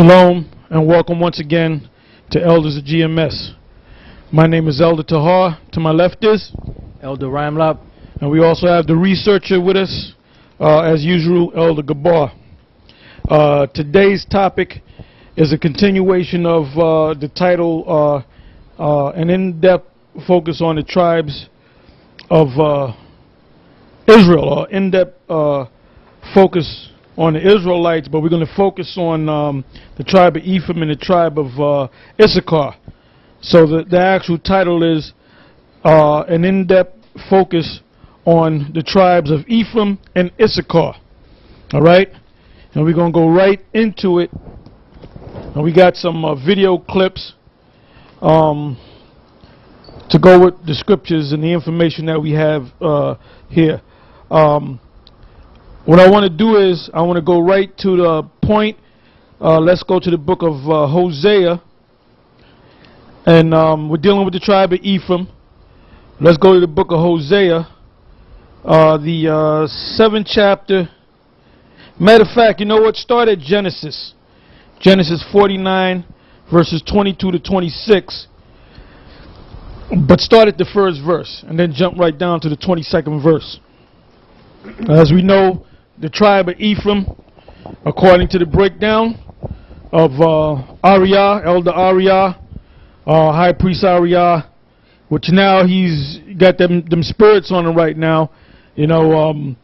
Shalom and welcome once again to Elders of GMS. My name is Elder Tahar. To my left is Elder Ramlop. And we also have the researcher with us, as usual, Elder Gabar. Today's topic is a continuation of the title, an in-depth focus on the tribes of Israel, or in-depth focus on the Israelites, but we're going to focus on the tribe of Ephraim and the tribe of Issachar. So the actual title is an in-depth focus on the tribes of Ephraim and Issachar. All right? And we're going to go right into it. And we got some video clips to go with the scriptures and the information that we have here. What I want to do is I want to go right to the point. Let's go to the book of Hosea. And we're dealing with the tribe of Ephraim. Let's go to the book of Hosea, the 7th chapter. Matter of fact, you know what? Start at Genesis. Genesis 49, verses 22 to 26. But start at the first verse and then jump right down to the 22nd verse. As we know, the tribe of Ephraim, according to the breakdown of Ariah, Elder Ariah, High Priest Ariah, which now he's got them spirits on him right now, you know, and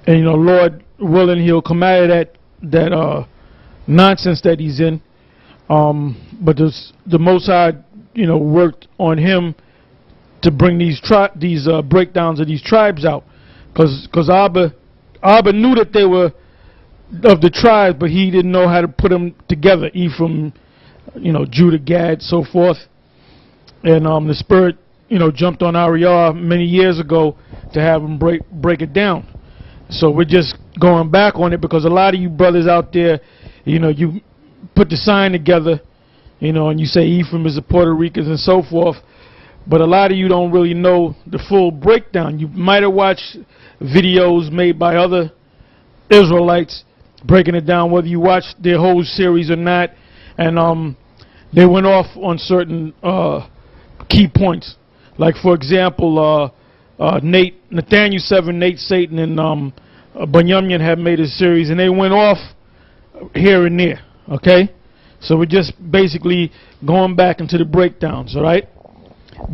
you know, Lord willing, he'll come out of that nonsense that he's in. But the Most High, you know, worked on him to bring these breakdowns of these tribes out, because Abba knew that they were of the tribes, but he didn't know how to put them together. Ephraim, you know, Judah, Gad, so forth. And the Spirit, you know, jumped on Ariah many years ago to have him break it down. So we're just going back on it because a lot of you brothers out there, you know, you put the sign together, you know, and you say Ephraim is the Puerto Ricans and so forth. But a lot of you don't really know the full breakdown. You might have watched videos made by other Israelites breaking it down, whether you watched their whole series or not, and they went off on certain key points. Like, for example, Nathaniel 7, Nate Satan, and Bunyamin have made a series, and they went off here and there. Okay, so we're just basically going back into the breakdowns. All right,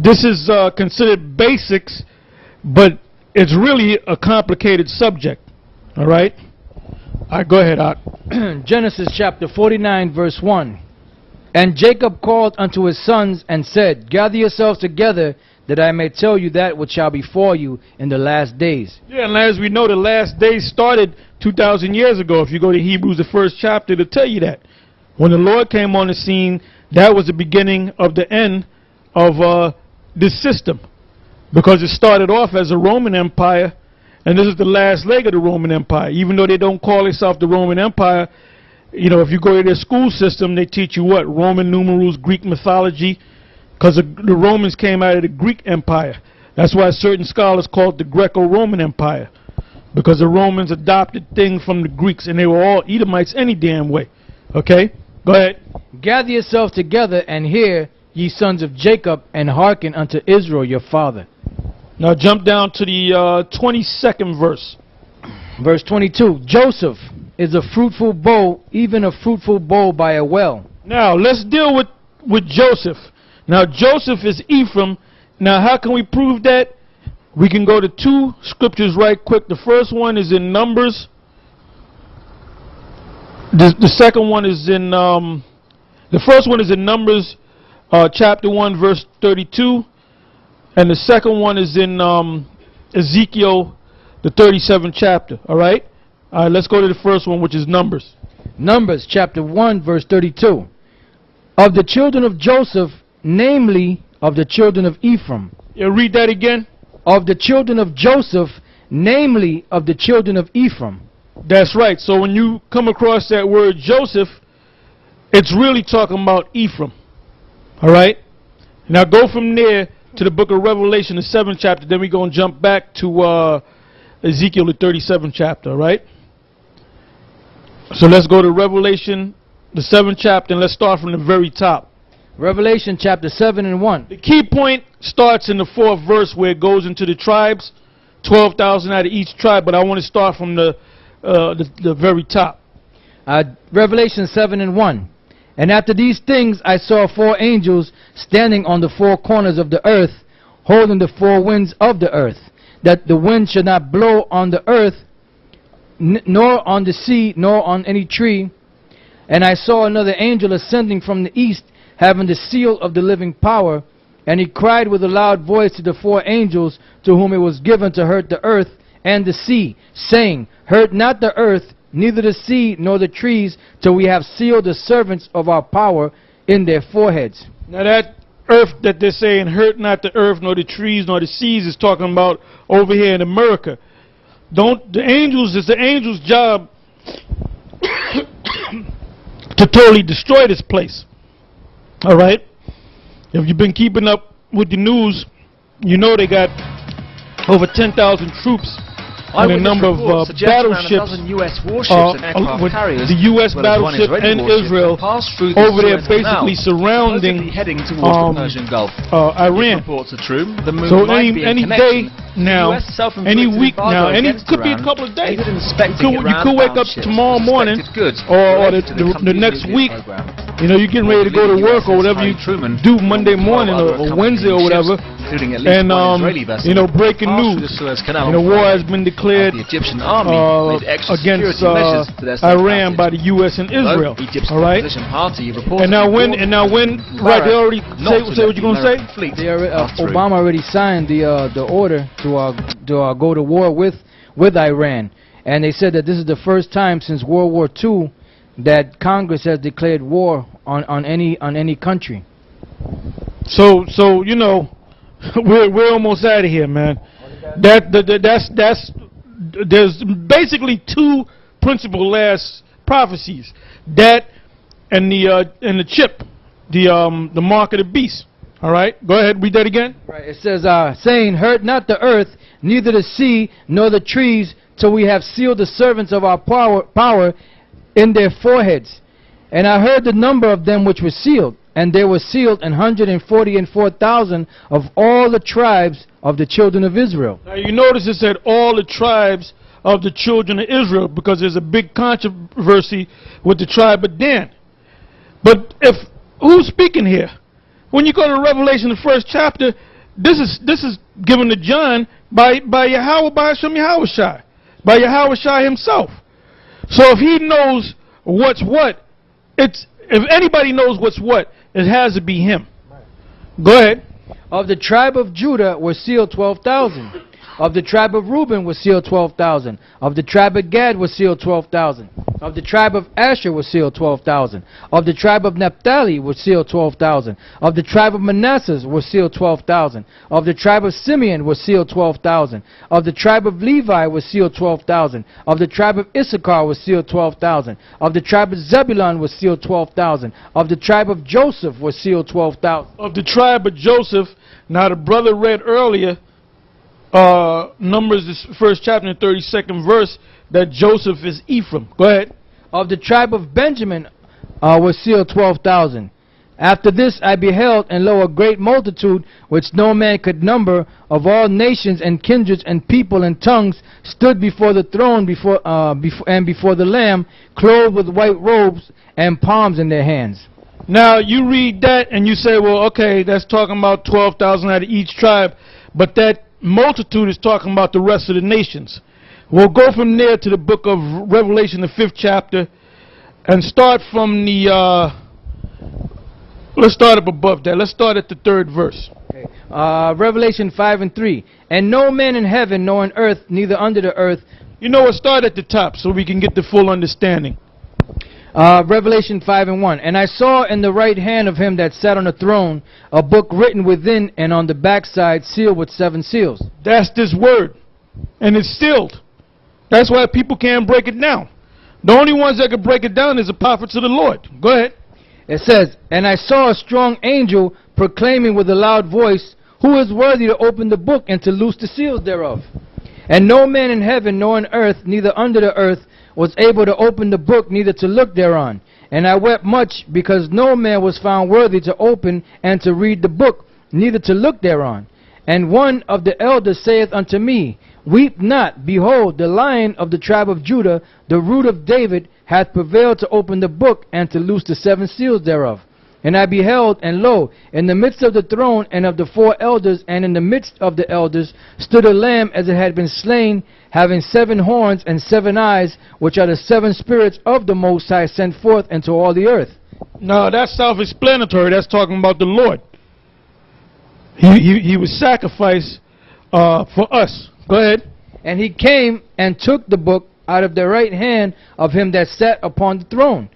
this is considered basics, but it's really a complicated subject. All right? All right, go ahead, Art. Genesis chapter 49, verse 1. And Jacob called unto his sons and said, Gather yourselves together, that I may tell you that which shall befall you in the last days. Yeah, and as we know, the last days started 2,000 years ago. If you go to Hebrews, the 1st chapter, it'll tell you that. When the Lord came on the scene, that was the beginning of the end of this system. Because it started off as a Roman Empire, and this is the last leg of the Roman Empire. Even though they don't call themselves the Roman Empire, you know, if you go to their school system, they teach you what? Roman numerals, Greek mythology, because the Romans came out of the Greek Empire. That's why certain scholars call it the Greco-Roman Empire, because the Romans adopted things from the Greeks, and they were all Edomites any damn way. Okay? Go ahead. Gather yourselves together and hear, ye sons of Jacob, and hearken unto Israel your father. Now jump down to the 22nd verse. Verse 22. Joseph is a fruitful bow, even a fruitful bow by a well. Now let's deal with Joseph. Now Joseph is Ephraim. Now how can we prove that? We can go to two scriptures right quick. The first one is in Numbers. The second one is in the first one is in Numbers chapter 1 verse 32. And the second one is in Ezekiel, the 37th chapter. All right? All right, let's go to the first one, which is Numbers. Numbers chapter 1, verse 32. Of the children of Joseph, namely of the children of Ephraim. Yeah, read that again. Of the children of Joseph, namely of the children of Ephraim. That's right. So when you come across that word Joseph, it's really talking about Ephraim. All right? Now go from there to the book of Revelation, the 7th chapter. Then we're going to jump back to Ezekiel, the 37th chapter, right? So let's go to Revelation the 7th chapter, and let's start from the very top. Revelation chapter 7 and 1. The key point starts in the 4th verse where it goes into the tribes, 12,000 out of each tribe, but I want to start from the very top. Revelation 7 and 1. And after these things I saw 4 angels standing on the 4 corners of the earth, holding the 4 winds of the earth, that the wind should not blow on the earth, nor on the sea, nor on any tree. And I saw another angel ascending from the east, having the seal of the living power. And he cried with a loud voice to the 4 angels to whom it was given to hurt the earth and the sea, saying, Hurt not the earth, neither the sea, nor the trees, till we have sealed the servants of our power in their foreheads. Now that earth that they're saying, hurt not the earth, nor the trees, nor the seas, is talking about over here in America. It's the angels' job to totally destroy this place. All right? If you've been keeping up with the news, you know they got over 10,000 troops and a number of battleships US warships and aircraft with carriers, the U.S. battleship and Israel over there basically surrounding heading towards the Persian Gulf. Iran. So any day now, any week now, could be a couple of days. You could wake up tomorrow morning or the next week. You know, you're getting ready to go to work or whatever you do Monday morning or Wednesday or whatever, and you know, breaking news. You know, war has been declared against Iran by the U.S. and Israel. All right. And now when right, they already say what you're gonna say. Obama already signed the order to go to war with Iran, and they said that this is the first time since World War II that Congress has declared war on any country. So you know, we're almost out of here, man. There's basically 2 principal last prophecies, that and the chip, the mark of the beast. All right, go ahead, read that again. Right, it says, saying, Hurt not the earth, neither the sea, nor the trees, till we have sealed the servants of our power in their foreheads. And I heard the number of them which were sealed, and there were sealed 144,000 of all the tribes of the children of Israel. Now you notice it said all the tribes of the children of Israel, because there's a big controversy with the tribe of Dan. But who's speaking here? When you go to Revelation, the 1st chapter, this is given to John by Yahweh, by Hashem Yahushai, by Yahushai himself. So if he knows what's what, if anybody knows what's what, it has to be him. Go ahead. Of the tribe of Judah were sealed 12,000. Of the tribe of Reuben were sealed 12,000. Of the tribe of Gad were sealed 12,000. Of the tribe of Asher were sealed 12,000. Of the tribe of Naphtali were sealed 12,000. Of the tribe of Manasseh were sealed 12,000. Of the tribe of Simeon were sealed 12,000. Of the tribe of Levi were sealed 12,000. Of the tribe of Issachar was sealed 12,000. Of the tribe of Zebulun was sealed 12,000. Of the tribe of Joseph was sealed 12,000. Of the tribe of Joseph, now the brother read earlier, Numbers, the 1st chapter and 32nd verse, that Joseph is Ephraim. Go ahead. Of the tribe of Benjamin was sealed 12,000. After this I beheld, and lo, a great multitude, which no man could number, of all nations and kindreds and people and tongues, stood before the throne before the Lamb, clothed with white robes and palms in their hands. Now you read that and you say, well, okay, that's talking about 12,000 out of each tribe, but that multitude is talking about the rest of the nations. We'll go from there to the book of Revelation, the 5th chapter, and start from the let's start up above that. Let's start at the 3rd verse. Okay. Revelation 5 and 3. And no man in heaven nor on earth, neither under the earth. You know what? Start at the top so we can get the full understanding. Revelation 5 and 1. And I saw in the right hand of him that sat on the throne a book written within and on the backside, sealed with 7 seals. That's this word. And it's sealed. That's why people can't break it down. The only ones that can break it down is the prophets of the Lord. Go ahead. It says, And I saw a strong angel proclaiming with a loud voice, Who is worthy to open the book and to loose the seals thereof? And no man in heaven nor on earth, neither under the earth, was able to open the book, neither to look thereon. And I wept much, because no man was found worthy to open and to read the book, neither to look thereon. And one of the elders saith unto me, Weep not, behold, the Lion of the tribe of Judah, the root of David, hath prevailed to open the book and to loose the 7 seals thereof. And I beheld, and lo, in the midst of the throne and of the 4 elders, and in the midst of the elders, stood a lamb as it had been slain, having 7 horns and 7 eyes, which are the 7 spirits of the Most High sent forth into all the earth. No, that's self-explanatory. That's talking about the Lord. He was sacrificed for us. Go ahead. And he came and took the book out of the right hand of him that sat upon the throne.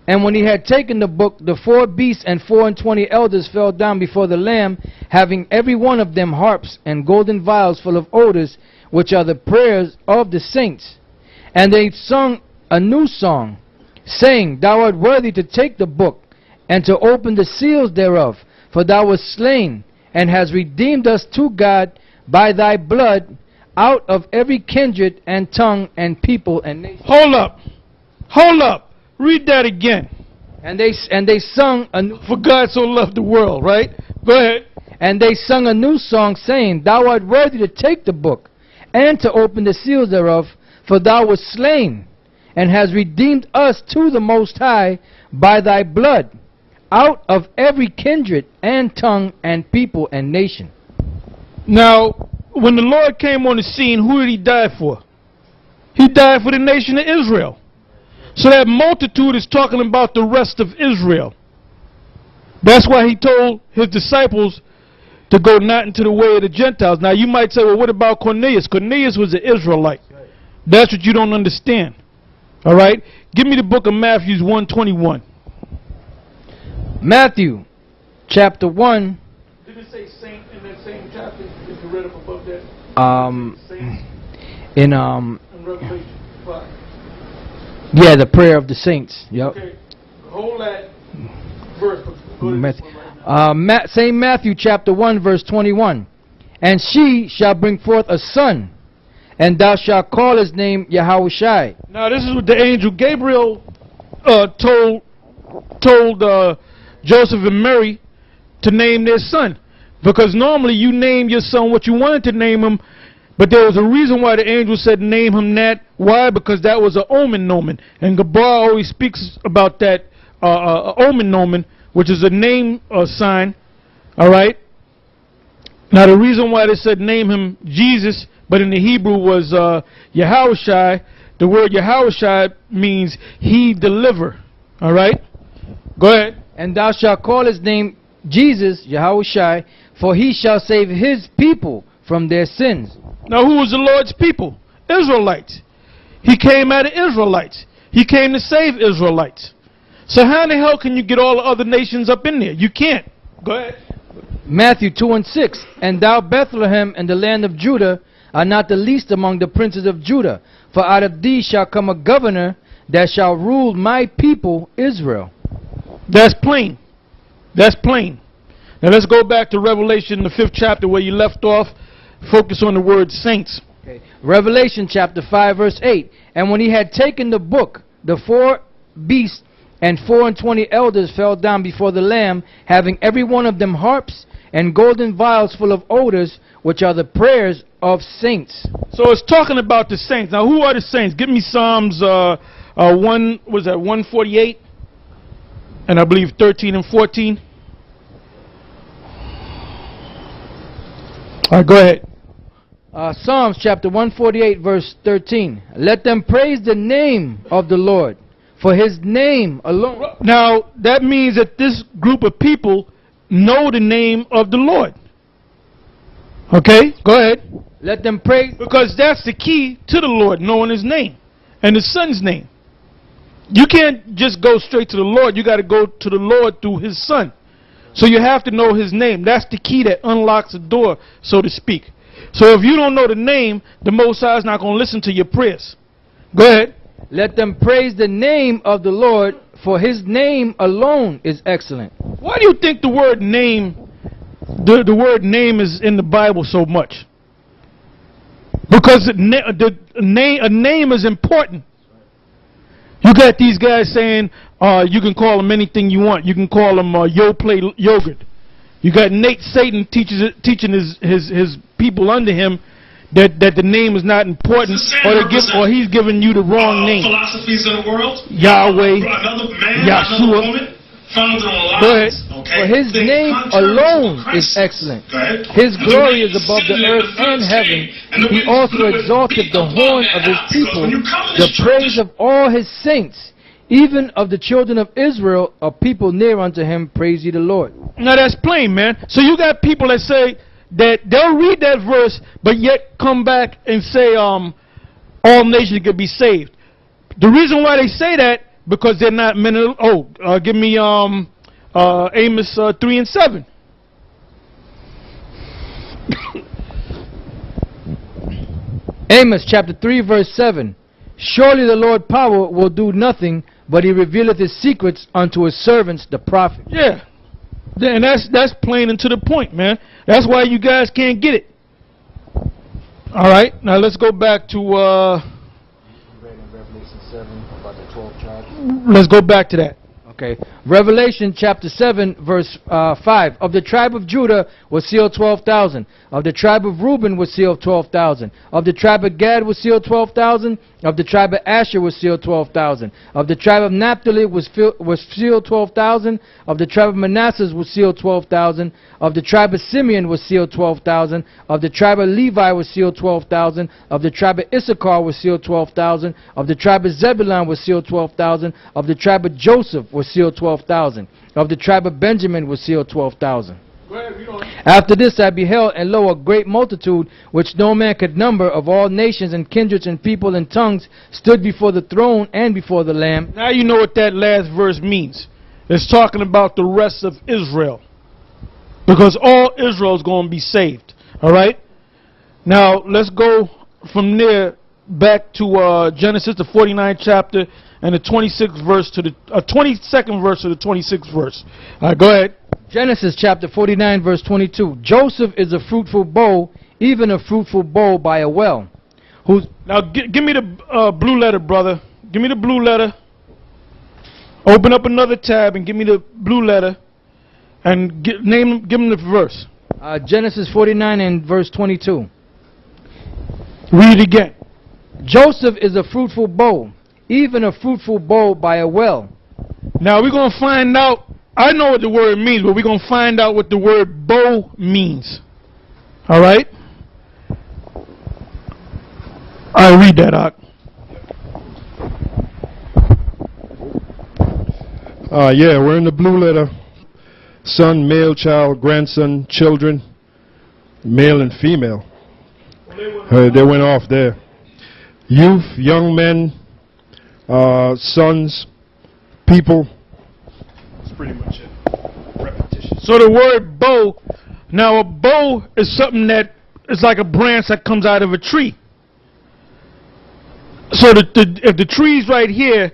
And when he had taken the book, the 4 beasts and 24 elders fell down before the Lamb, having every one of them harps and golden vials full of odors, which are the prayers of the saints. And they sung a new song, saying, Thou art worthy to take the book, and to open the seals thereof, for thou wast slain, and hast redeemed us to God by thy blood, out of every kindred and tongue and people and nation. Hold up. Hold up. Read that again. And they sung a new, for God so loved the world, right? Go ahead. And they sung a new song, saying, Thou art worthy to take the book, and to open the seals thereof, for thou wast slain, and hast redeemed us to the Most High by thy blood, out of every kindred and tongue and people and nation. Now, when the Lord came on the scene, who did he die for? He died for the nation of Israel. So that multitude is talking about the rest of Israel. That's why he told his disciples to go not into the way of the Gentiles. Now you might say, well, what about Cornelius? Cornelius was an Israelite. That's what you don't understand. All right? Give me the book of Matthew 1:21. Matthew chapter 1. Did it say saint in that same chapter? If you read up above that? In Revelation 5. Yeah, the prayer of the saints. Yep. Okay. Hold that verse. St. Matthew chapter 1 verse 21. And she shall bring forth a son, and thou shalt call his name Yahushai. Now this is what the angel Gabriel told Joseph and Mary to name their son. Because normally you name your son what you wanted to name him, but there was a reason why the angel said name him that. Why? Because that was an omen nomen. And Gabar always speaks about that omen nomen, which is a name sign. Alright? Now the reason why they said name him Jesus, but in the Hebrew was Yahushai. The word Yahushai means he deliver. Alright? Go ahead. And thou shalt call his name Jesus, Yahushai, for he shall save his people from their sins. Now who was the Lord's people? Israelites. He came out of Israelites. He came to save Israelites. So how in the hell can you get all the other nations up in there? You can't. Go ahead. Matthew 2:6. And thou Bethlehem in the land of Judah are not the least among the princes of Judah, for out of thee shall come a governor that shall rule my people Israel. That's plain. That's plain. Now let's go back to Revelation, the 5th chapter, where you left off. Focus on the word saints. Okay. Revelation chapter 5 verse 8. And when he had taken the book, the 4 beasts and 24 elders fell down before the Lamb, having every one of them harps and golden vials full of odors, which are the prayers of saints. So it's talking about the saints. Now who are the saints? Give me Psalms 148 and I believe 13 and 14. All right, go ahead. Psalms chapter 148 verse 13. Let them praise the name of the Lord, for his name alone. Now that means that this group of people know the name of the Lord. Okay, go ahead. Let them praise. Because that's the key to the Lord, knowing his name and his son's name. You can't just go straight to the Lord. You got to go to the Lord through his son. So you have to know his name. That's the key that unlocks the door, so to speak. So if you don't know the name, the Most High is not going to listen to your prayers. Go ahead. Let them praise the name of the Lord, for his name alone is excellent. Why do you think the word name, the word name is in the Bible so much? Because a name is important. You got these guys saying you can call them anything you want. You can call them Yo Play Yogurt. You got Nate Satan teaching his people under him that the name is not important, or he's giving you the wrong name. Philosophies of the world. Yahweh, Another man, Yahshua. another woman, founded on lies. Go ahead. Okay. For his Think name contrary alone to is Christ. excellent. Go ahead. His And glory the way is above the he's earth sitting in and the heaven. first and the He way also you would exalted be the above horn that of his because people, when you come to the this praise church- of all his saints, even of the children of Israel, a people near unto him. Praise ye the Lord. Now that's plain, man. So you got people that say that they'll read that verse, but yet come back and say all nations could be saved. The reason why they say that, because they're not men of, give me Amos 3 and 7. Amos chapter 3 verse 7. Surely the Lord power will do nothing, but he revealeth his secrets unto his servants the prophets. Yeah. And that's plain and to the point, man. That's why you guys can't get it. All right. Now let's go back to Revelation 7 about the 12 tribes. let's go back to that. Okay. Revelation chapter 7 verse 5. Of the tribe of Judah was sealed 12,000. Of the tribe of Reuben was sealed 12,000. Of the tribe of Gad was sealed 12,000. Of the tribe of Asher was sealed 12,000. Of the tribe of Naphtali was sealed 12,000. Of the tribe of Manasseh was sealed 12,000. Of the tribe of Simeon was sealed 12,000. Of the tribe of Levi was sealed 12,000. Of the tribe of Issachar was sealed 12,000. Of the tribe of Zebulun was sealed 12,000. Of the tribe of Joseph was sealed 12,000. Of the tribe of Benjamin was sealed 12,000. After this I beheld, and lo, a great multitude, which no man could number, of all nations and kindreds and people and tongues, stood before the throne and before the Lamb. Now you know what that last verse means. It's talking about the rest of Israel. Because all Israel is going to be saved. All right? Now let's go from there back to Genesis, the 49th chapter, and the 26th verse to the 22nd verse to the 26th verse. All right, go ahead. Genesis chapter 49 verse 22. Joseph is a fruitful bow, even a fruitful bow by a well. Now give me the blue letter, brother. Give me the blue letter. Open up another tab and give me the blue letter, and give him the verse. Genesis 49 and verse 22. Read it again. Joseph is a fruitful bow, even a fruitful bow by a well. Now we're going to find out. I know what the word means, but we're going to find out what the word bow means. All right? I read that out. Yeah, we're in the blue letter. Son, male, child, grandson, children, male and female. They went off there. Youth, young men, sons, people. That's pretty much it. Repetition. So the word bow, now a bow is something that is like a branch that comes out of a tree. So if the tree's right here,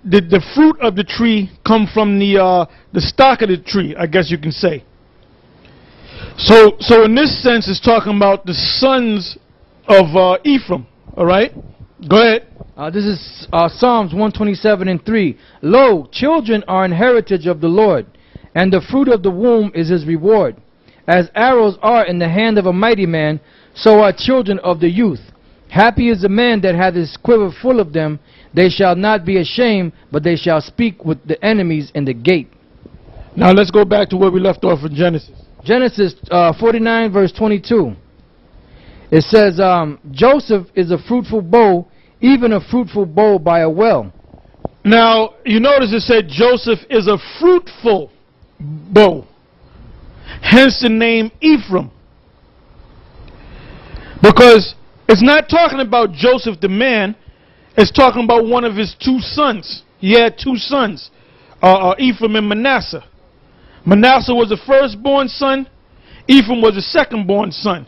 the fruit of the tree come from the stock of the tree, I guess you can say. So in this sense, it's talking about the sons of Ephraim. All right, go ahead. This is Psalms 127 and 3. Lo, children are an heritage of the Lord, and the fruit of the womb is his reward. As arrows are in the hand of a mighty man, so are children of the youth. Happy is the man that hath his quiver full of them. They shall not be ashamed, but they shall speak with the enemies in the gate. Now let's go back to where we left off in Genesis. Genesis 49 verse 22. It says, Joseph is a fruitful bow, even a fruitful bow by a well. Now, you notice it said Joseph is a fruitful bow. Hence the name Ephraim. Because it's not talking about Joseph the man. It's talking about one of his two sons. He had two sons, Ephraim and Manasseh. Manasseh was the firstborn son. Ephraim was the secondborn son.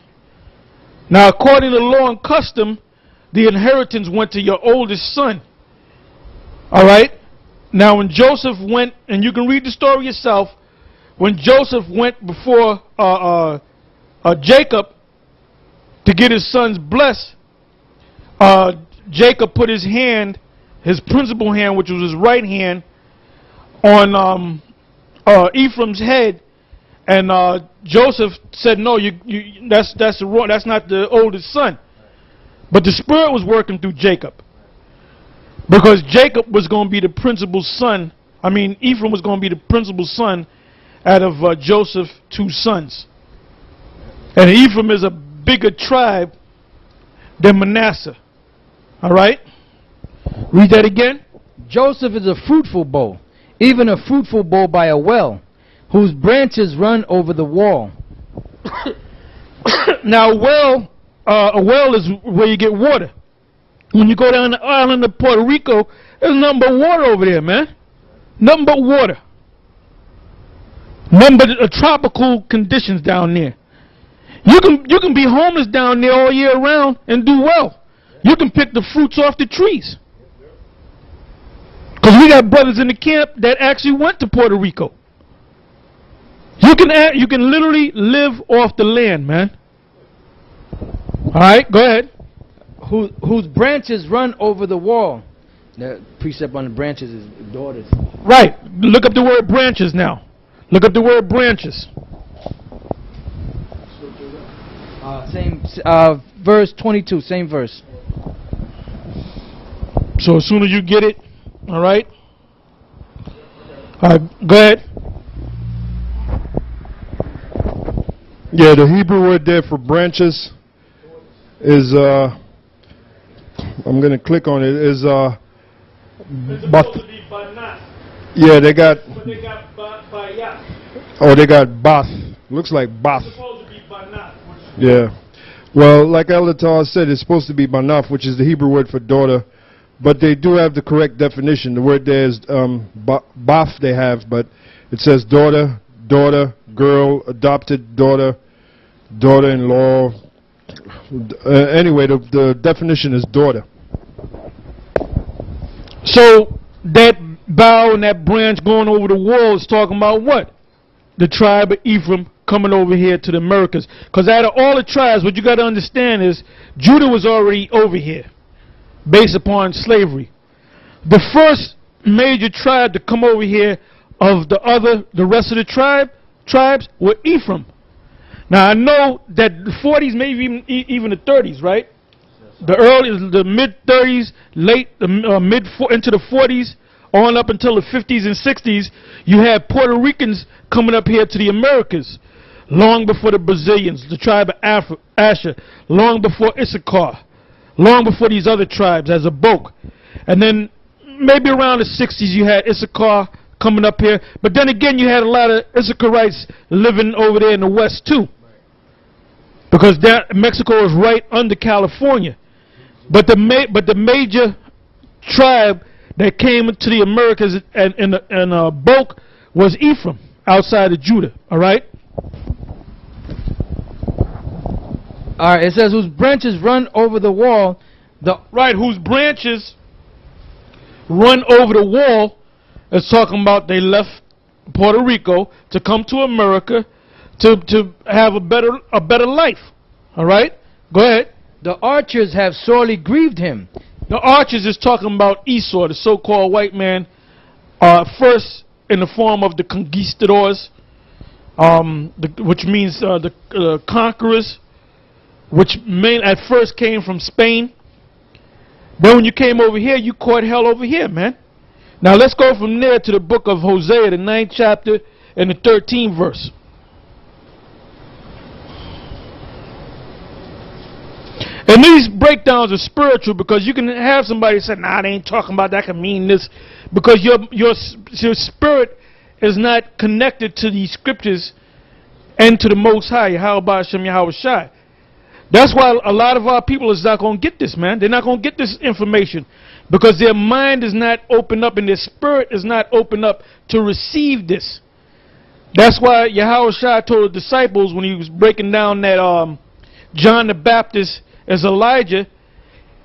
Now, according to law and custom, the inheritance went to your oldest son. All right? Now, when Joseph went, and you can read the story yourself, when Joseph went before Jacob to get his sons blessed, Jacob put his hand his principal hand, which was his right hand, on Ephraim's head, and Joseph said, "No, that's wrong. That's not the oldest son." But the Spirit was working through Jacob, because Jacob was going to be the principal son. I mean, Ephraim was going to be the principal son out of Joseph's 2 sons. And Ephraim is a bigger tribe than Manasseh. All right? Read that again. Joseph is a fruitful bow, even a fruitful bow by a well, whose branches run over the wall. Now, a well is where you get water. When you go down the island of Puerto Rico, there's nothing but water over there, man. Nothing but water. Nothing but tropical conditions down there. You can be homeless down there all year round and do well. You can pick the fruits off the trees. Because we got brothers in the camp that actually went to Puerto Rico. You can literally live off the land, man. All right, go ahead. Whose branches run over the wall. The precept on the branches is daughters. Right. Look up the word branches now. Look up the word branches. Same verse 22, same verse. So as soon as you get it, all right? All right, go ahead. Yeah, the Hebrew word there for branches is, I'm going to click on it, is, yeah, they got, oh, they got bath. Looks like bath. Yeah. Well, like Elder Tar said, it's supposed to be banaf, which is the Hebrew word for daughter. But they do have the correct definition. The word there is bath they have, but it says daughter, daughter, girl, adopted daughter, daughter-in-law. Anyway, the definition is daughter. So that bough and that branch going over the wall is talking about what? The tribe of Ephraim coming over here to the Americas. Because out of all the tribes, what you got to understand is Judah was already over here based upon slavery. The first major tribe to come over here of the rest of the tribes were Ephraim. Now I know that the 40s, maybe even the 30s, right? The mid 30s, into the 40s, on up until the 50s and 60s, you had Puerto Ricans coming up here to the Americas, long before the Brazilians, the tribe of Asher, long before Issachar, long before these other tribes as a bulk. And then maybe around the 60s you had Issachar coming up here, but then again you had a lot of Issacharites living over there in the west too, because Mexico is right under California. But the major tribe that came to the Americas and bulk was Ephraim, outside of Judah. All right. All right. It says whose branches run over the wall. Whose branches run over the wall is talking about they left Puerto Rico to come to America to have a better life. All right. Go ahead. The archers have sorely grieved him. The archers is talking about Esau, the so-called white man, first in the form of the conquistadors, which means the conquerors, which at first came from Spain. Then when you came over here, you caught hell over here, man. Now let's go from there to the book of Hosea, the 9th chapter and the 13th verse. And these breakdowns are spiritual, because you can have somebody say, nah, they ain't talking about that, can mean this, because your spirit is not connected to these scriptures and to the Most High, Yahweh Shem Yahweh Shai. That's why a lot of our people is not going to get this, man. They're not going to get this information, because their mind is not open up and their spirit is not open up to receive this. That's why Yahweh Shai told the disciples when he was breaking down that John the Baptist as Elijah,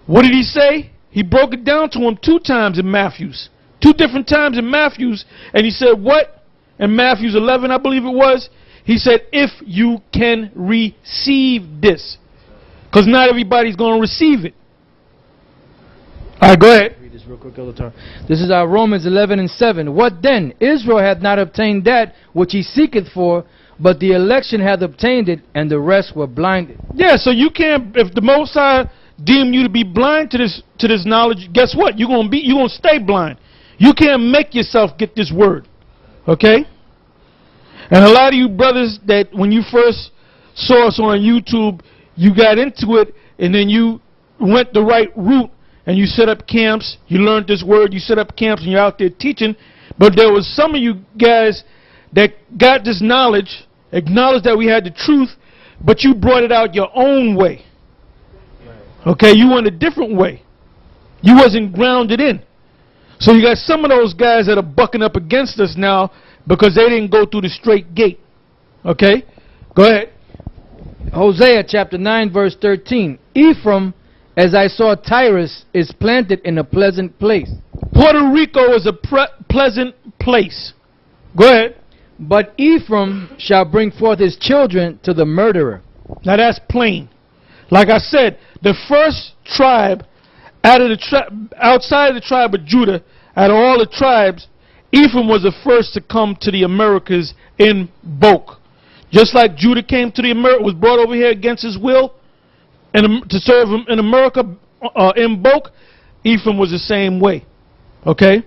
what did he say? He broke it down to him 2 times in Matthew's. 2 different times in Matthew's. And he said, what? In Matthew's 11, I believe it was. He said, if you can receive this. Because not everybody's going to receive it. All right, go ahead. Read this real quick, Elder. This is Romans 11:7. What then? Israel hath not obtained that which he seeketh for, but the election hath obtained it, and the rest were blinded. Yeah, so you can't, if the Most High deem you to be blind to this knowledge, guess what? You're gonna stay blind. You can't make yourself get this word. Okay? And a lot of you brothers that when you first saw us on YouTube, you got into it and then you went the right route and you set up camps, you learned this word, you set up camps and you're out there teaching. But there was some of you guys that got this knowledge, acknowledged that we had the truth, but you brought it out your own way. Okay, you went a different way. You wasn't grounded in. So you got some of those guys that are bucking up against us now because they didn't go through the straight gate. Okay? Go ahead. Hosea chapter 9 verse 13. Ephraim, as I saw Tyrus, is planted in a pleasant place. Puerto Rico is a pleasant place. Go ahead. But Ephraim shall bring forth his children to the murderer. Now that's plain. Like I said, the first tribe out of the outside of the tribe of Judah, out of all the tribes, Ephraim was the first to come to the Americas in bulk. Just like Judah came to the Americas, was brought over here against his will, and to serve him in America in bulk, Ephraim was the same way. Okay?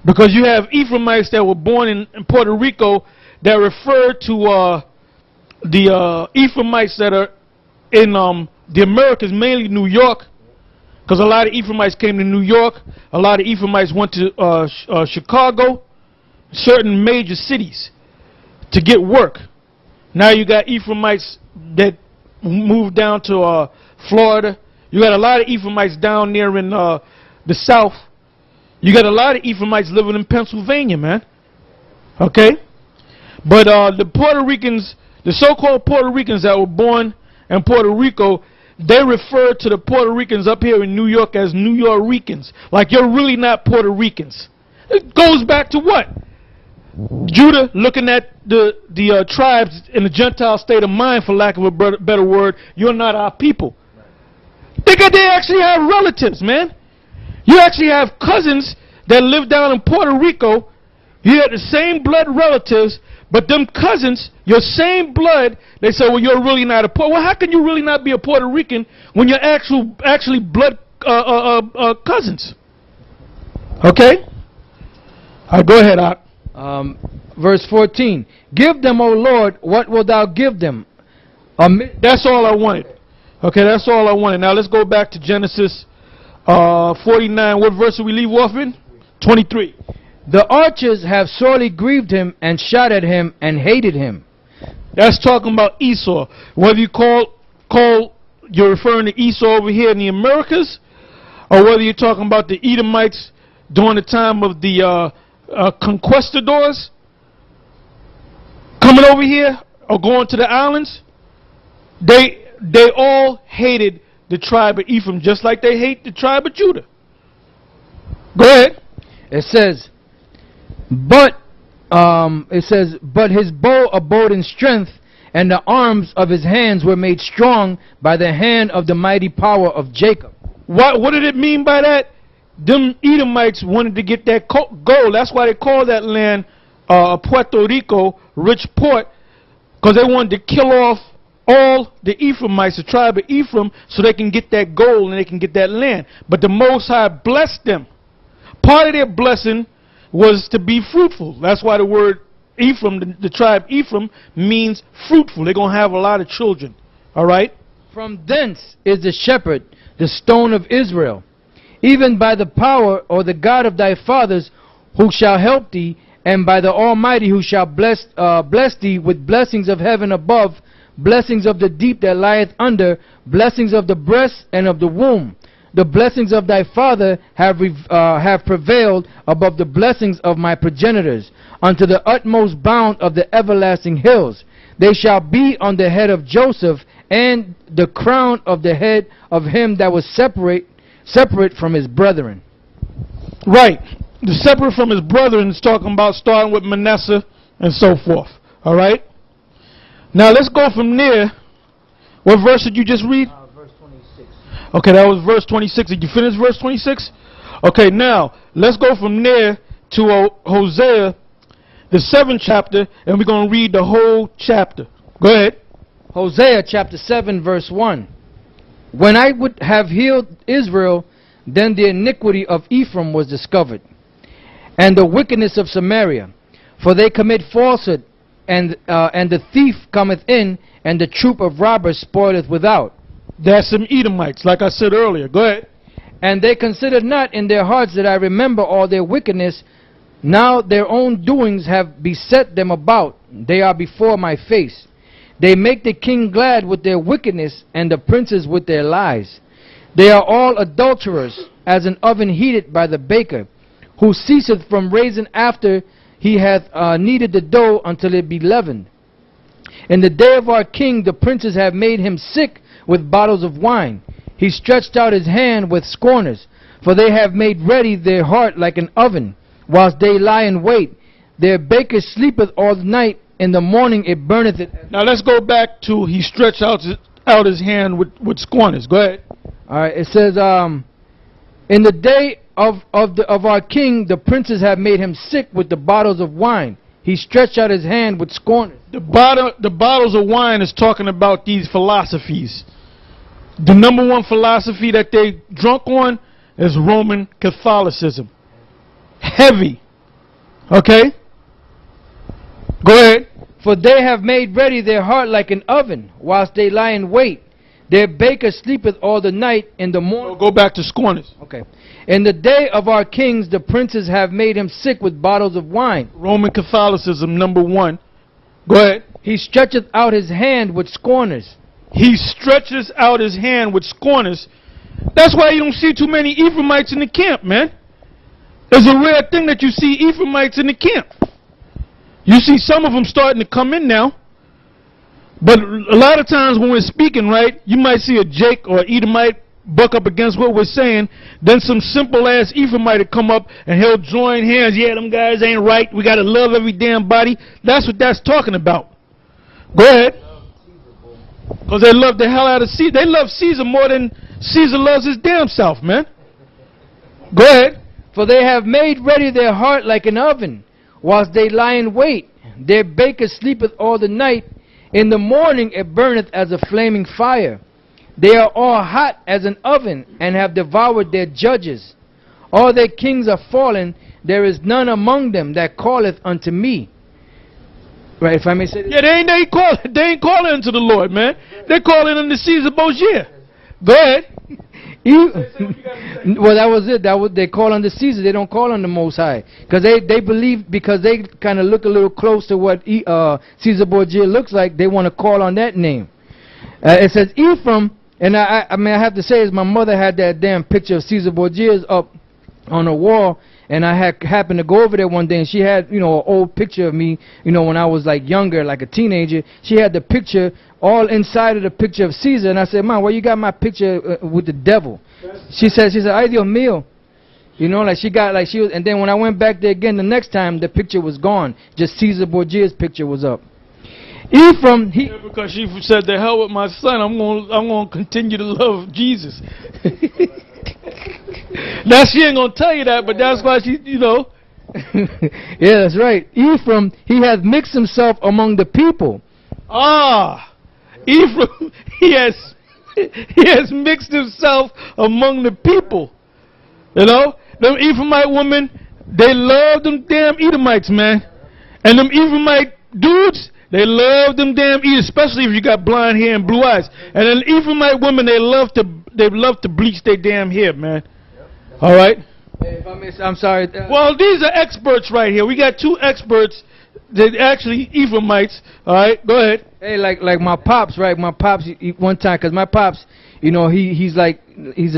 Because you have Ephraimites that were born in Puerto Rico that refer to the Ephraimites that are in the Americas, mainly New York. Because a lot of Ephraimites came to New York. A lot of Ephraimites went to Chicago, certain major cities, to get work. Now you got Ephraimites that moved down to Florida. You got a lot of Ephraimites down there in the South. You got a lot of Ephraimites living in Pennsylvania, man. Okay? But the Puerto Ricans, the so-called Puerto Ricans that were born in Puerto Rico, they refer to the Puerto Ricans up here in New York as New Yorkers. Like you're really not Puerto Ricans. It goes back to what? Judah looking at the tribes in the Gentile state of mind, for lack of a better word, you're not our people. They actually have relatives, man. You actually have cousins that live down in Puerto Rico. You have the same blood relatives, but them cousins, your same blood, they say, well, you're really not a Puerto. Well, how can you really not be a Puerto Rican when you're actually blood cousins? Okay? All right, go ahead, Ak. Verse 14. Give them, O Lord, what wilt thou give them? That's all I wanted. Okay, that's all I wanted. Now let's go back to Genesis 49. What verse did we leave off in? 23. The archers have sorely grieved him and shot at him and hated him. That's talking about Esau. Whether you you're referring to Esau over here in the Americas, or whether you're talking about the Edomites during the time of the conquistadors coming over here or going to the islands, they all hated the tribe of Ephraim just like they hate the tribe of Judah. Go ahead. It says, but his bow abode in strength, and the arms of his hands were made strong by the hand of the mighty power of Jacob. What did it mean by that? Them Edomites wanted to get that gold. That's why they call that land Puerto Rico, rich port, because they wanted to kill off all the Ephraimites, the tribe of Ephraim, so they can get that gold and they can get that land. But the Most High blessed them. Part of their blessing was to be fruitful. That's why the word Ephraim, the tribe Ephraim, means fruitful. They're going to have a lot of children. All right? From thence is the shepherd, the stone of Israel, even by the power or the God of thy fathers, who shall help thee, and by the Almighty, who shall bless thee with blessings of heaven above, blessings of the deep that lieth under, blessings of the breast and of the womb. The blessings of thy father have prevailed above the blessings of my progenitors, unto the utmost bound of the everlasting hills. They shall be on the head of Joseph, and the crown of the head of him that was separate from his brethren. Right. The separate from his brethren is talking about starting with Manasseh and so forth. All right? Now let's go from there. What verse did you just read? Verse 26. Okay, that was verse 26. Did you finish verse 26? Okay, now let's go from there to Hosea, the 7th chapter, and we're going to read the whole chapter. Go ahead. Hosea chapter 7 verse 1. When I would have healed Israel, then the iniquity of Ephraim was discovered, and the wickedness of Samaria. For they commit falsehood, and the thief cometh in, and the troop of robbers spoileth without. That's some Edomites, like I said earlier. Go ahead. And they consider not in their hearts that I remember all their wickedness. Now their own doings have beset them about. They are before my face. They make the king glad with their wickedness, and the princes with their lies. They are all adulterers, as an oven heated by the baker, who ceaseth from raising after he hath kneaded the dough until it be leavened. In the day of our king the princes have made him sick with bottles of wine. He stretched out his hand with scorners, for they have made ready their heart like an oven, whilst they lie in wait. Their baker sleepeth all night, in the morning it burneth it. Now let's go back to he stretched out his hand with scorners. Go ahead. All right, it says, in the day of our king, the princes have made him sick with the bottles of wine. He stretched out his hand with scorners. The bottles of wine is talking about these philosophies. The number one philosophy that they drunk on is Roman Catholicism. Heavy. Okay? Go ahead. For they have made ready their heart like an oven, whilst they lie in wait. Their baker sleepeth all the night, in the morning. Go back to scorners. Okay. In the day of our kings, the princes have made him sick with bottles of wine. Roman Catholicism, number one. Go ahead. He stretcheth out his hand with scorners. He stretches out his hand with scorners. That's why you don't see too many Ephraimites in the camp, man. It's a rare thing that you see Ephraimites in the camp. You see some of them starting to come in now. But a lot of times when we're speaking, right, you might see a Jake or Edomite buck up against what we're saying. Then some simple ass Ephraimite will come up and he'll join hands. Yeah, them guys ain't right. We got to love every damn body. That's what that's talking about. Go ahead. Because they love the hell out of Caesar. They love Caesar more than Caesar loves his damn self, man. Go ahead. For they have made ready their heart like an oven, whilst they lie in wait. Their baker sleepeth all the night. In the morning it burneth as a flaming fire. They are all hot as an oven, and have devoured their judges. All their kings are fallen. There is none among them that calleth unto me. Right, if I may say this. Yeah, they ain't calling unto the Lord, man. They're calling unto Caesar Borgia. Go ahead. Well, that was it. They call on the Caesar. They don't call on the Most High, because they believe, because they kind of look a little close to what Caesar Borgia looks like. They want to call on that name. It says Ephraim, and I mean I have to say is my mother had that damn picture of Caesar Borgia's up on the wall, and I happened to go over there one day, and she had, you know, an old picture of me, you know, when I was like younger, like a teenager. She had the picture all inside of the picture of Caesar, and I said, "Mom, why you got my picture with the devil?" She said, "Ay Dios mío," you know, like she was. And then when I went back there again the next time, the picture was gone. Just Caesar Borgia's picture was up. Ephraim, yeah, because she said, "The hell with my son. I'm gonna continue to love Jesus." Now she ain't gonna tell you that, but that's why she, you know. Yeah, that's right. Ephraim, he hath mixed himself among the people. Ephraim, he has mixed himself among the people. You know, them Ephraimite women, they love them damn Edomites, man. And them Ephraimite dudes, they love them damn Edomites, especially if you got blonde hair and blue eyes. And then Ephraimite women, they love to bleach their damn hair, man. All right. Hey, I'm sorry. Well, these are experts right here. We got two experts that actually Ephraimites. All right, go ahead. Hey, like my pops, right? My pops, one time, because my pops, you know, he's a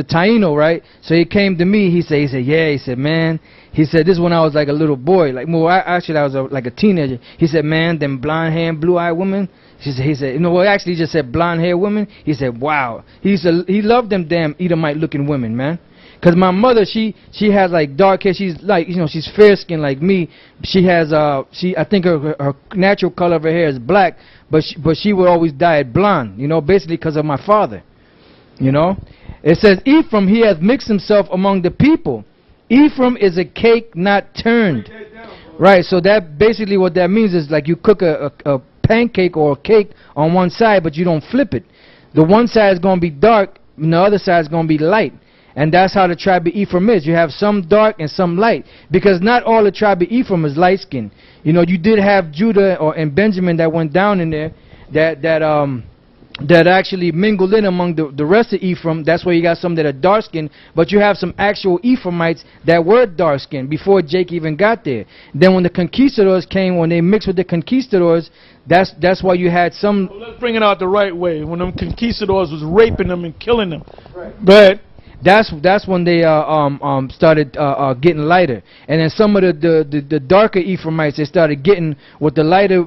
Taino, right? So he came to me. He said, yeah. He said, man. He said, this is when I was like a little boy. Like, well, actually, I was like a teenager. He said, man, them blonde hair and blue eyed women. He said, you know, well, actually, he just said blonde hair women. He said, wow. He loved them damn Edomite looking women, man. Because my mother, she has like dark hair. She's like, you know, she's fair skinned like me. She has I think her natural color of her hair is black, but she would always dye it blonde, you know, basically because of my father. You know, it says Ephraim, he hath mixed himself among the people, Ephraim is a cake not turned. Right, so that basically what that means is like you cook a pancake or a cake on one side, but you don't flip it. The one side is going to be dark, and the other side is going to be light. And that's how the tribe of Ephraim is. You have some dark and some light. Because not all the tribe of Ephraim is light-skinned. You know, you did have Judah and Benjamin that went down in there that actually mingled in among the rest of Ephraim. That's where you got some that are dark-skinned. But you have some actual Ephraimites that were dark-skinned before Jake even got there. Then when the conquistadors came, when they mixed with the conquistadors, that's why you had some... Well, let's bring it out the right way. When them conquistadors was raping them and killing them. Right. But... That's when they started getting lighter, and then some of the darker Ephraimites, they started getting with the lighter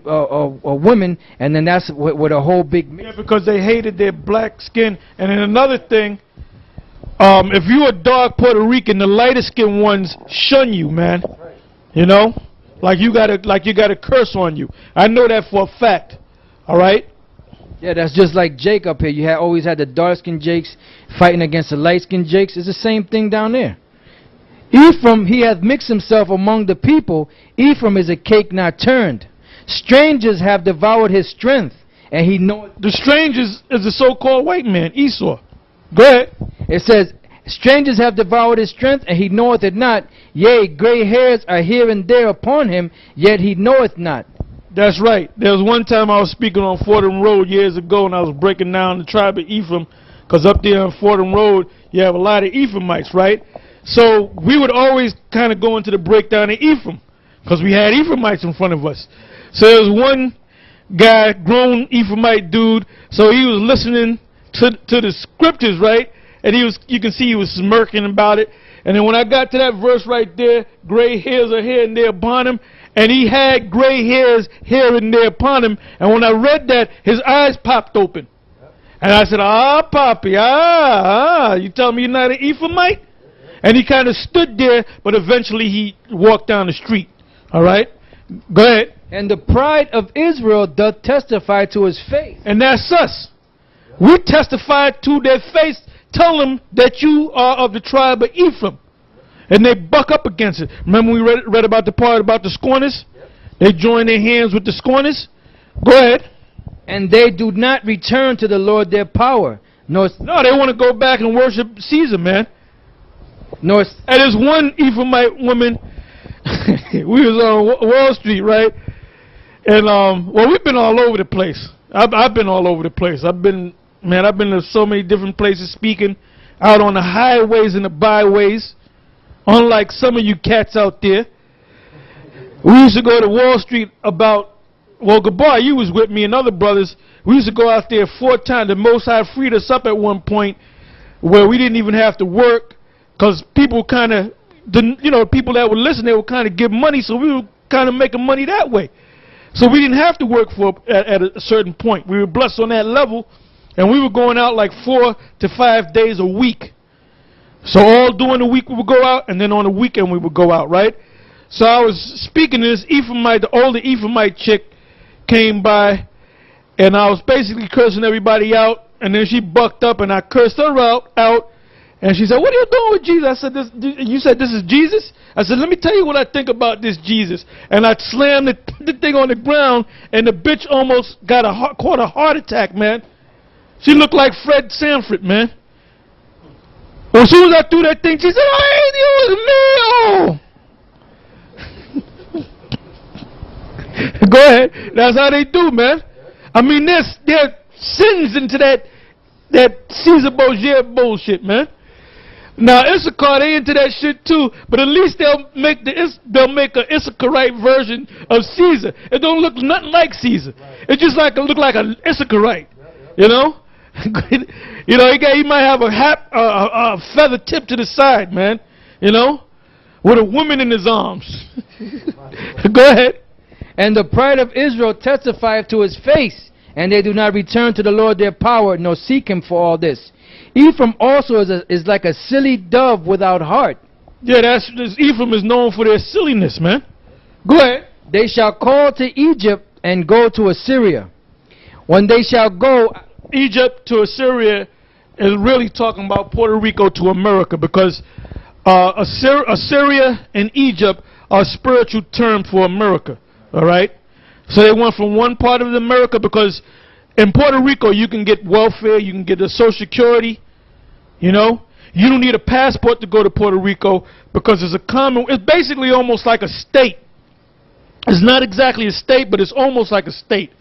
women, and then that's with a whole big yeah, because they hated their black skin. And then another thing, if you a dark Puerto Rican, the lighter skinned ones shun you, man. Right. You know, like you got a curse on you. I know that for a fact. All right. Yeah, that's just like Jake up here. You always had the dark-skinned Jakes fighting against the light-skinned Jakes. It's the same thing down there. Ephraim, he hath mixed himself among the people. Ephraim is a cake not turned. Strangers have devoured his strength, and he knoweth. The strangers is the so-called white man, Esau. Go ahead. It says, strangers have devoured his strength, and he knoweth it not. Yea, gray hairs are here and there upon him, yet he knoweth not. That's right. There was one time I was speaking on Fordham Road years ago, and I was breaking down the tribe of Ephraim, because up there on Fordham Road, you have a lot of Ephraimites, right? So we would always kind of go into the breakdown of Ephraim, because we had Ephraimites in front of us. So there was one guy, grown Ephraimite dude, so he was listening to the scriptures, right? And you can see he was smirking about it. And then when I got to that verse right there, gray hairs are here and there upon him, and he had gray hairs here and there upon him. And when I read that, his eyes popped open. And I said, Poppy, you tell me you're not an Ephraimite? And he kind of stood there, but eventually he walked down the street. All right? Go ahead. And the pride of Israel doth testify to his face. And that's us. We testify to their face. Tell them that you are of the tribe of Ephraim. And they buck up against it. Remember we read about the part about the scorners? Yep. They join their hands with the scorners. Go ahead. And they do not return to the Lord their power. No, they want to go back and worship Caesar, man. And there's one Ephraimite woman. We was on Wall Street, right? And well, we've been all over the place. I've been all over the place. I've been to so many different places speaking, out on the highways and the byways. Unlike some of you cats out there. We used to go to Wall Street Gabar, you was with me and other brothers. We used to go out there 4 times. The Most High freed us up at one point where we didn't even have to work, because people kind of, people that would listen, they would kind of give money, so we were kind of making money that way. So we didn't have to work at a certain point. We were blessed on that level, and we were going out like 4 to 5 days a week. So all during the week we would go out, and then on the weekend we would go out, right? So I was speaking to this Ephraimite, the older Ephraimite chick came by, and I was basically cursing everybody out, and then she bucked up, and I cursed her out, and she said, "What are you doing with Jesus?" I said, "You said this is Jesus?" I said, "Let me tell you what I think about this Jesus." And I slammed the thing on the ground, and the bitch almost caught a heart attack, man. She looked like Fred Sanford, man. Well, as soon as I threw that thing, she said, "I ain't you, it was me." Go ahead. That's how they do, man. I mean, there are sins into that Caesar Borgia bullshit, man. Now Issachar, they into that shit too, but at least they'll make a Issacharite version of Caesar. It don't look nothing like Caesar. It just look like an Issacharite, you know. He might have a feather tip to the side, man. You know, with a woman in his arms. Go ahead. And the pride of Israel testifieth to his face, and they do not return to the Lord their power, nor seek him for all this. Ephraim also is like a silly dove without heart. Yeah, Ephraim is known for their silliness, man. Go ahead. They shall call to Egypt and go to Assyria. When they shall go... Egypt to Assyria is really talking about Puerto Rico to America, because Assyria and Egypt are spiritual terms for America. All right? So they went from one part of America, because in Puerto Rico you can get welfare, you can get the Social Security, you know. You don't need a passport to go to Puerto Rico, because it's it's basically almost like a state. It's not exactly a state, but it's almost like a state.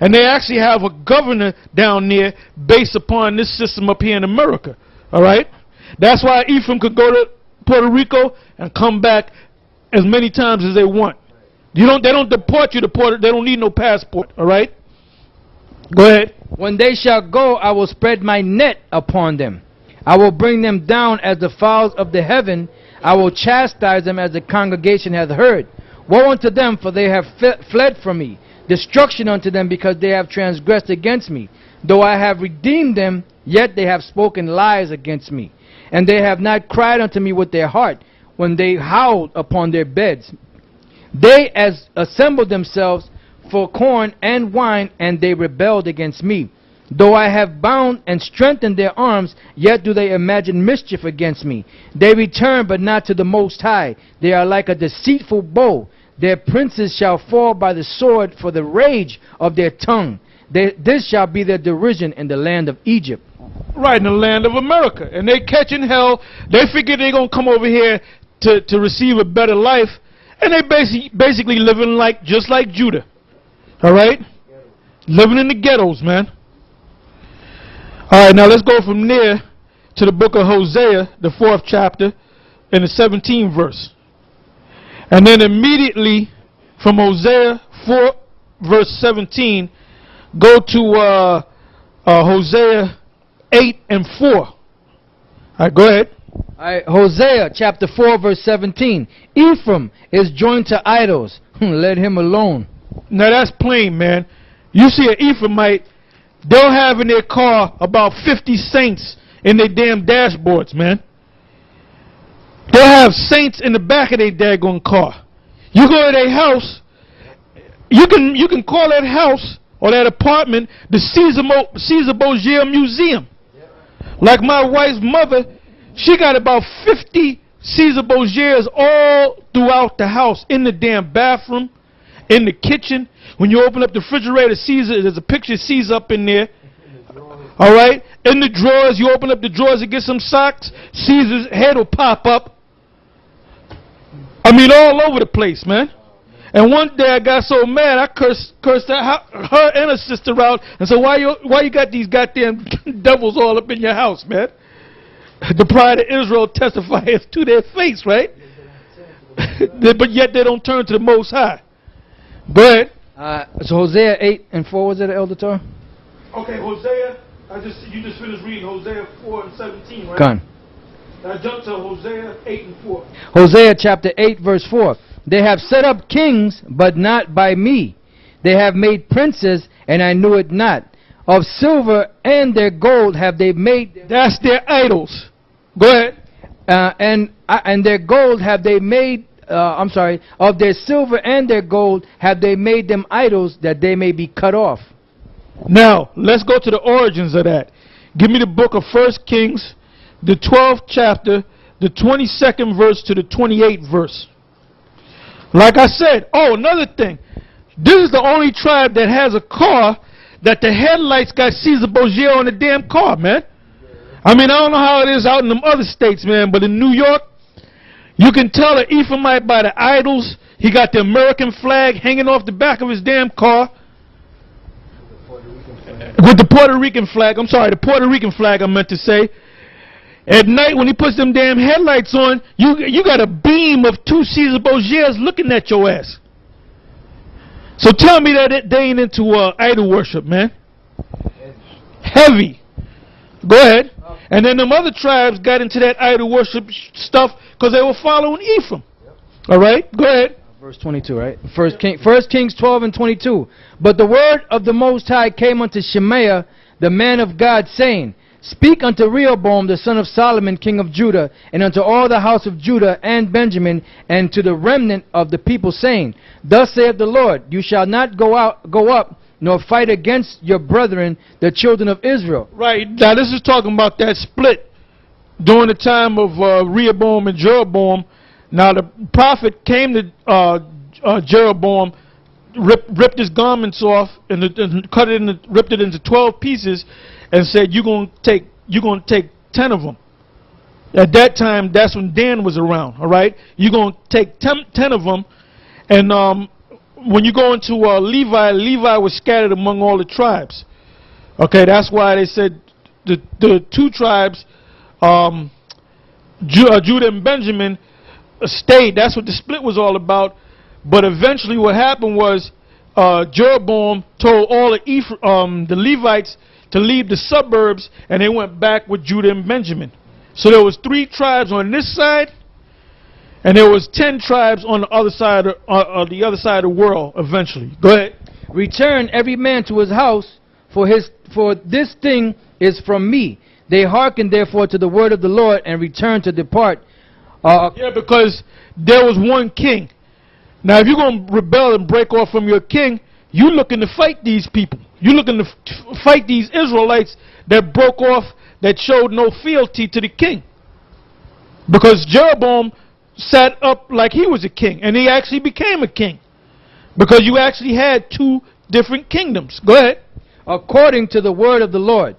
And they actually have a governor down there based upon this system up here in America. All right? That's why Ephraim could go to Puerto Rico and come back as many times as they want. They don't deport you to Puerto. They don't need no passport. All right? Go ahead. When they shall go, I will spread my net upon them. I will bring them down as the fowls of the heaven. I will chastise them as the congregation hath heard. Woe unto them, for they have fled from me. Destruction unto them, because they have transgressed against me. Though I have redeemed them, yet they have spoken lies against me. And they have not cried unto me with their heart, when they howled upon their beds. They assembled themselves for corn and wine, and they rebelled against me. Though I have bound and strengthened their arms, yet do they imagine mischief against me. They return, but not to the Most High. They are like a deceitful bow. Their princes shall fall by the sword for the rage of their tongue. This shall be their derision in the land of Egypt. Right, in the land of America. And they catching hell. They figure they're going to come over here to receive a better life. And they basically living just like Judah. All right? Living in the ghettos, man. All right, now let's go from there to the book of Hosea, the 4th chapter, and the 17th verse. And then immediately from Hosea 4, verse 17, go to Hosea 8 and 4. All right, go ahead. All right, Hosea chapter 4, verse 17. Ephraim is joined to idols. Let him alone. Now that's plain, man. You see an Ephraimite, they'll have in their car about 50 saints in their damn dashboards, man. They'll have saints in the back of their daggone car. You go to their house, you can call that house or that apartment the Caesar Borgia Museum. Like my wife's mother, she got about 50 Caesar Borgias all throughout the house, in the damn bathroom, in the kitchen. When you open up the refrigerator, Caesar, there's a picture of Caesar up in there. All right? In the drawers, you open up the drawers to get some socks, Caesar's head will pop up. I mean, all over the place, man. And one day I got so mad, I cursed her and her sister out and said, why you got these goddamn devils all up in your house, man? The pride of Israel testifies to their face, right? But yet they don't turn to the Most High. Go ahead. So Hosea 8 and 4, was it, Elder Torah? Okay, Hosea, you just finished reading Hosea 4 and 17, right? Gone. Now jump to Hosea 8 and 4. Hosea chapter 8, verse 4. They have set up kings, but not by me. They have made princes, and I knew it not. Of silver and their gold have they made. That's their idols. Go ahead. And their gold have they made. Of their silver and their gold have they made them idols, that they may be cut off. Now let's go to the origins of that. Give me the book of 1 Kings, the 12th chapter, the 22nd verse to the 28th verse. Like I said, another thing. This is the only tribe that has a car that the headlights got Caesar Borgia on the damn car, man. I mean, I don't know how it is out in them other states, man, but in New York, you can tell an Ephraimite by the idols. He got the American flag hanging off the back of his damn car. With the Puerto Rican flag. I'm sorry, the Puerto Rican flag I meant to say. At night when he puts them damn headlights on, you got a beam of 2 Caesar Borgias looking at your ass. So tell me that they ain't into idol worship, man. Heavy. Go ahead. And then them other tribes got into that idol worship stuff because they were following Ephraim. All right? Go ahead. Verse 22, right? 1 Kings 12 and 22. But the word of the Most High came unto Shemaiah, the man of God, saying, Speak unto Rehoboam, the son of Solomon, king of Judah, and unto all the house of Judah and Benjamin, and to the remnant of the people, saying, Thus saith the Lord, You shall not go up, nor fight against your brethren, the children of Israel. Right. Now this is talking about that split during the time of Rehoboam and Jeroboam. Now the prophet came to Jeroboam, ripped his garments off and ripped it into 12 pieces, and said, "You're gonna take 10 of them." At that time, that's when Dan was around. All right, you're gonna take 10 of them, and when you go into Levi was scattered among all the tribes. Okay, that's why they said the two tribes, Judah and Benjamin, stayed. That's what the split was all about. But eventually what happened was Jeroboam told all of the Levites to leave the suburbs, and they went back with Judah and Benjamin. So there was 3 tribes on this side, and there was 10 tribes on the other side of the world eventually. Go ahead. Return every man to his house, for this thing is from me. They hearkened therefore to the word of the Lord and returned to depart. Yeah, because there was one king. Now, if you're going to rebel and break off from your king, you're looking to fight these people. You're looking to fight these Israelites that broke off, that showed no fealty to the king. Because Jeroboam sat up like he was a king, and he actually became a king. Because you actually had 2 different kingdoms. Go ahead. According to the word of the Lord.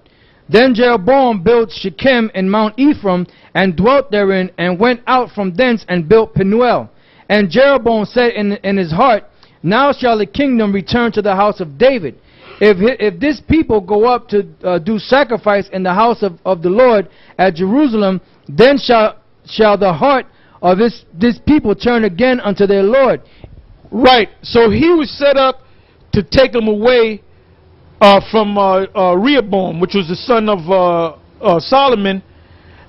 Then Jeroboam built Shechem in Mount Ephraim, and dwelt therein, and went out from thence and built Penuel. And Jeroboam said in his heart, Now shall the kingdom return to the house of David. If this people go up to do sacrifice in the house of the Lord at Jerusalem, then shall the heart of this people turn again unto their Lord. Right. So he was set up to take them away from Rehoboam, which was the son of Solomon.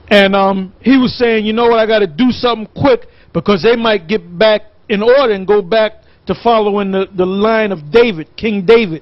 And he was saying, you know what, I got to do something quick, because they might get back in order and go back to following the line of David, King David,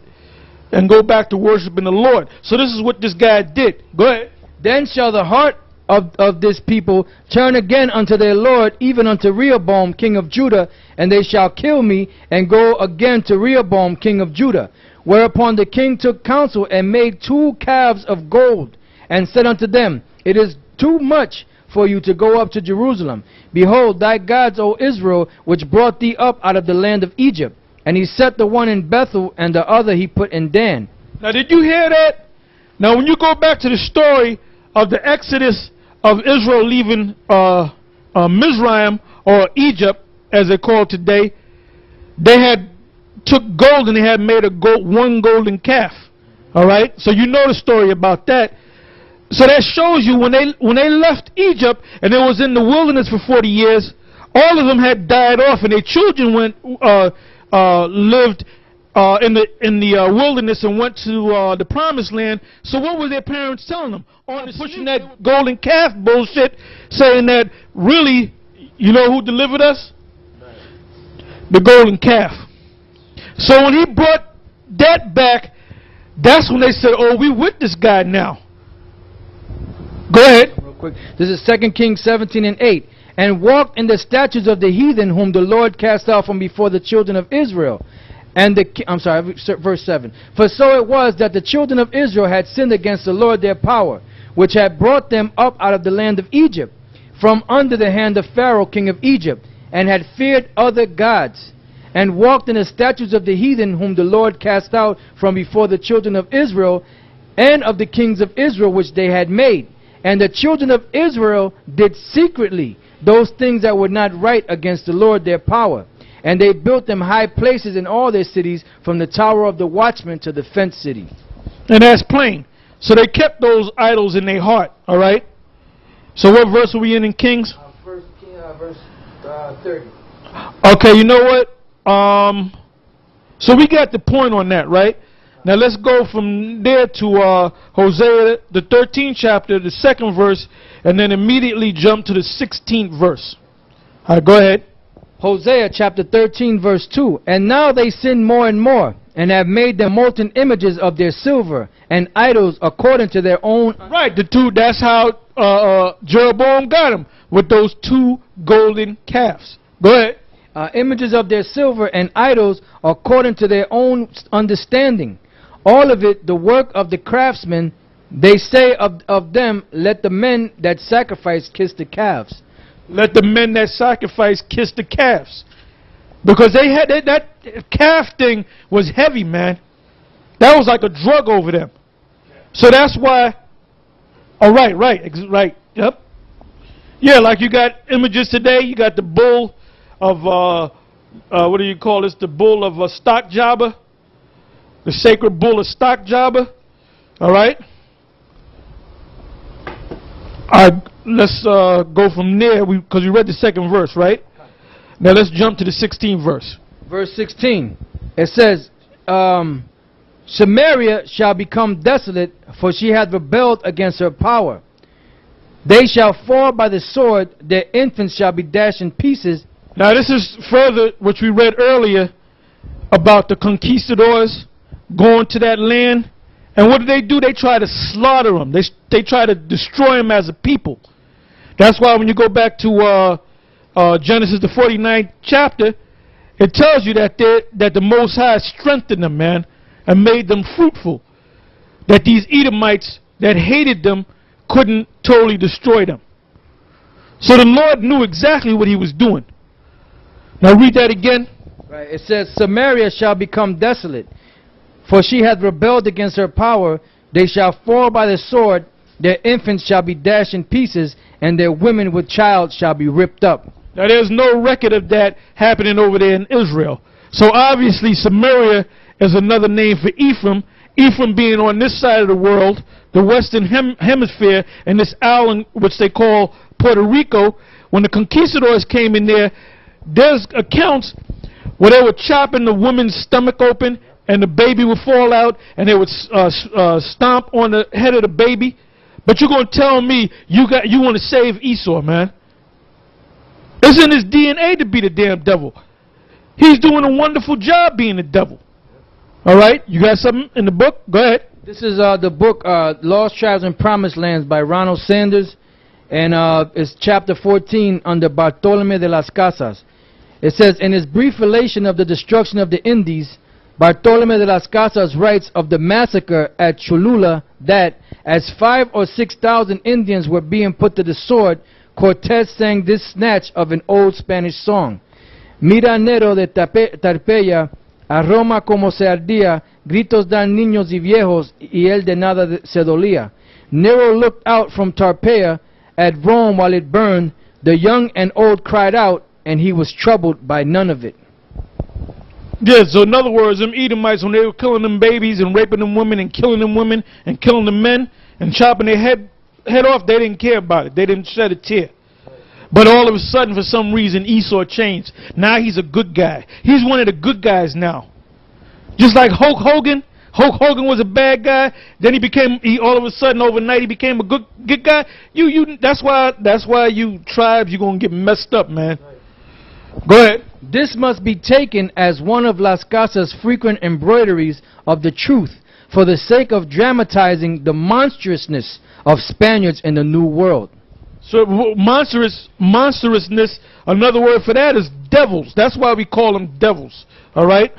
and go back to worshiping the Lord. So this is what this guy did. Go ahead. Then shall the heart of this people turn again unto their Lord, even unto Rehoboam king of Judah, and they shall kill me, and go again to Rehoboam king of Judah. Whereupon the king took counsel, and made 2 calves of gold, and said unto them, It is too much for you to go up to Jerusalem. Behold, thy gods, O Israel, which brought thee up out of the land of Egypt. And he set the one in Bethel, and the other he put in Dan. Now, did you hear that? Now, when you go back to the story of the exodus of Israel leaving Mizraim, or Egypt, as they call it today, they had took gold and they had made one golden calf. All right? So you know the story about that. So that shows you when they left Egypt and they was in the wilderness for 40 years, all of them had died off, and their children lived in the wilderness and went to the promised land. So what were their parents telling them? On pushing that golden calf bullshit, saying that really, you know who delivered us? The golden calf. So when he brought that back, that's when they said, oh, we with this guy now. Go ahead. Real quick. This is 2 Kings 17:8. And walked in the statutes of the heathen, whom the Lord cast out from before the children of Israel. And verse 7. For so it was that the children of Israel had sinned against the Lord their power, which had brought them up out of the land of Egypt, from under the hand of Pharaoh king of Egypt, and had feared other gods, and walked in the statutes of the heathen, whom the Lord cast out from before the children of Israel, and of the kings of Israel which they had made. And the children of Israel did secretly those things that were not right against the Lord their power. And they built them high places in all their cities, from the tower of the watchman to the fenced city. And that's plain. So they kept those idols in their heart. All right. So what verse are we in Kings? Verse 30. Okay, you know what? So we got the point on that, right? Now let's go from there to Hosea, the 13th chapter, the 2nd verse, and then immediately jump to the 16th verse. All right, go ahead. Hosea chapter 13 verse 2. And now they sin more and more, and have made them molten images of their silver, and idols according to their own. Right, the two, that's how Jeroboam got them, with those 2 golden calves. Go ahead. Images of their silver and idols according to their own understanding. All of it the work of the craftsman, They say of them, let the men that sacrifice kiss the calves. Let the men that sacrifice kiss the calves. Because they had that calf thing was heavy, man. That was like a drug over them. So that's why. Oh, right. Yep. Yeah, like you got images today. You got the bull of what do you call this? The bull of Stock Jobber, the sacred bull of Stock Jobber. All right. Let's go from there because we read the second verse, right? Now let's jump to the 16th verse. Verse 16. It says, Samaria shall become desolate, for she hath rebelled against her power. They shall fall by the sword, their infants shall be dashed in pieces. Now this is further, which we read earlier, about the conquistadors going to that land. And what do? They try to slaughter them. They try to destroy them as a people. That's why when you go back to Genesis the 49th chapter, it tells you that the Most High strengthened them, man, and made them fruitful. That these Edomites that hated them couldn't totally destroy them. So the Lord knew exactly what he was doing. Now read that again. Right. It says, Samaria shall become desolate, for she hath rebelled against her power. They shall fall by the sword, their infants shall be dashed in pieces, and their women with child shall be ripped up. Now there's no record of that happening over there in Israel. So obviously Samaria is another name for Ephraim. Ephraim being on this side of the world, the western hemisphere, and this island which they call Puerto Rico. When the conquistadors came in there, there's accounts where they were chopping the woman's stomach open and the baby would fall out, and they would stomp on the head of the baby. But you're going to tell me you want to save Esau, man? It's in his DNA to be the damn devil. He's doing a wonderful job being the devil. All right, you got something in the book? Go ahead. This is the book Lost Tribes and Promised Lands by Ronald Sanders, and it's chapter 14 under Bartolome de las Casas. It says, in his brief relation of the destruction of the Indies, Bartolome de las Casas writes of the massacre at Cholula that, as 5,000 or 6,000 Indians were being put to the sword, Cortés sang this snatch of an old Spanish song. Mira Nero de Tarpeya, a Roma como se ardía, gritos dan niños y viejos, y él de nada se dolía. Nero looked out from Tarpeia at Rome while it burned. The young and old cried out, and he was troubled by none of it. Yeah, so in other words, them Edomites, when they were killing them babies and raping them women and killing them women and killing the men and chopping their head off, they didn't care about it. They didn't shed a tear. But all of a sudden, for some reason, Esau changed. Now he's a good guy. He's one of the good guys now. Just like Hulk Hogan. Hulk Hogan was a bad guy. Then all of a sudden, overnight, he became a good guy. That's why you tribes, you're going to get messed up, man. Go ahead. This must be taken as one of Las Casas' frequent embroideries of the truth, for the sake of dramatizing the monstrousness of Spaniards in the New World. So monstrousness, another word for that is devils. That's why we call them devils. All right?